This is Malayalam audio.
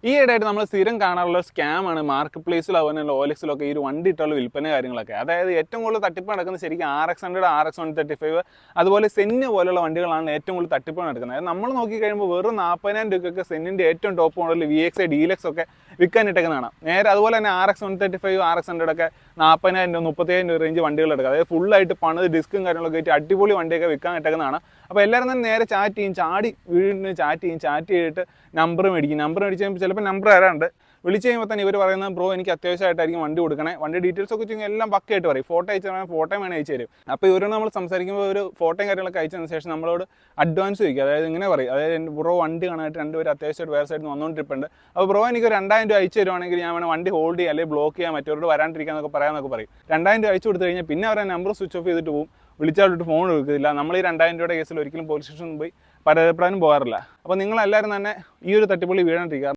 ഈയിടെയായിട്ട് നമ്മൾ സ്ഥിരം കാണാറുള്ള സ്കാമാണ് മാർക്കറ്റ് പ്ലേസിലോ അതുപോലെ തന്നെ OLX-ലൊക്കെ ഈ ഒരു വണ്ടി ഇട്ടുള്ള വിൽപ്പന കാര്യങ്ങളൊക്കെ. അതായത് ഏറ്റവും കൂടുതൽ തട്ടിപ്പ് നടക്കുന്നത് ശരിക്കും RX100, RX 135 അതുപോലെ സെന്ന് പോലുള്ള വണ്ടികളാണ് ഏറ്റവും കൂടുതൽ തട്ടിപ്പ് നടക്കുന്നത്. അത് നമ്മൾ നോക്കിക്കഴിയുമ്പോൾ വെറും 40,000 രൂപയ്ക്കൊക്കെ സെന്നിൻ്റെ ഏറ്റവും ടോപ്പ് മോഡൽ VXI ഡീലക്സ് ഒക്കെ വിൽക്കാനിട്ടേക്കുന്നതാണ്. നേരെ അതുപോലെ തന്നെ RX 135, RX100 ഒക്കെ 40,000 രൂപ 30,000 രൂപ റേഞ്ച് വണ്ടികൾ എടുക്കുക. അതായത് ഫുള്ളായിട്ട് പണിത് ഡിസ്കും കാര്യങ്ങളൊക്കെ ആയിട്ട് അടിപൊളി വണ്ടിയൊക്കെ വിൽക്കാൻ ഇട്ടേക്കുന്നതാണ്. അപ്പോൾ എല്ലാവരും തന്നെ നേരെ ചാറ്റ് ചെയ്യും, വീടിന് ചാറ്റ് ചെയ്തിട്ട് നമ്പർ മേടിച്ച് ചിലപ്പോൾ നമ്പർ തരാറുണ്ട്. വിളിച്ച് കഴിയുമ്പോൾ തന്നെ ഇവർ പറയുന്നത് ബ്രോ എനിക്ക് അത്യാവശ്യമായിട്ടായിരിക്കും വണ്ടി കൊടുക്കണേ, വണ്ടി ഡീറ്റെയിൽസ് ഒക്കെ വെച്ചാൽ എല്ലാം പക്കയായിട്ട് പറയും. ഫോട്ടോ അയച്ചു തരാൻ ഫോട്ടോയും വേണേൽ അയച്ചു തരും. അപ്പോൾ ഇവരോട് നമ്മൾ സംസാരിക്കുമ്പോൾ ഒരു ഫോട്ടോയും കാര്യങ്ങളൊക്കെ അയച്ചതിന് ശേഷം നമ്മളോട് അഡ്വാൻസ് ചോദിക്കുക. അതായത് ഇങ്ങനെ പറയും, അതായത് ബ്രോ വണ്ടി കാണാനായിട്ട് രണ്ടുപേരും അത്യാവശ്യമായിട്ട് വേറെ സൈഡിൽ നിന്ന് വന്നുകൊണ്ടിരിപ്പുണ്ട്. അപ്പോൾ ബ്രോ എനിക്ക് 2,000 രൂപ അയച്ചു തരുവാണെങ്കിൽ ഞാൻ വേണം വണ്ടി ഹോൾഡ് ചെയ്യുക അല്ലെങ്കിൽ ബ്ലോക്ക് ചെയ്യാൻ മറ്റവരോട് വരാണ്ടിരിക്കാന്നൊക്കെ പറയാമെന്നൊക്കെ പറയും. 2,000 രൂപ അയച്ചു കൊടുത്തു കഴിഞ്ഞാൽ പിന്നെ അവരെ നമ്പർ സ്വിച്ച് ഓഫ് ചെയ്തിട്ട് പോകും, വിളിച്ചാൽ ഫോൺ എടുക്കില്ല. നമ്മൾ ഈ 2,000 രൂപയുടെ കേസിൽ ഒരിക്കലും പോലീസ് സ്റ്റേഷനിൽ പോയി പരാതിപ്പെടാനും പോകാറില്ല. അപ്പോൾ നിങ്ങളെല്ലാവരും തന്നെ ഈ ഒരു തട്ടിപ്പുള്ളി വീഴാണ്ടിരിക്കുക.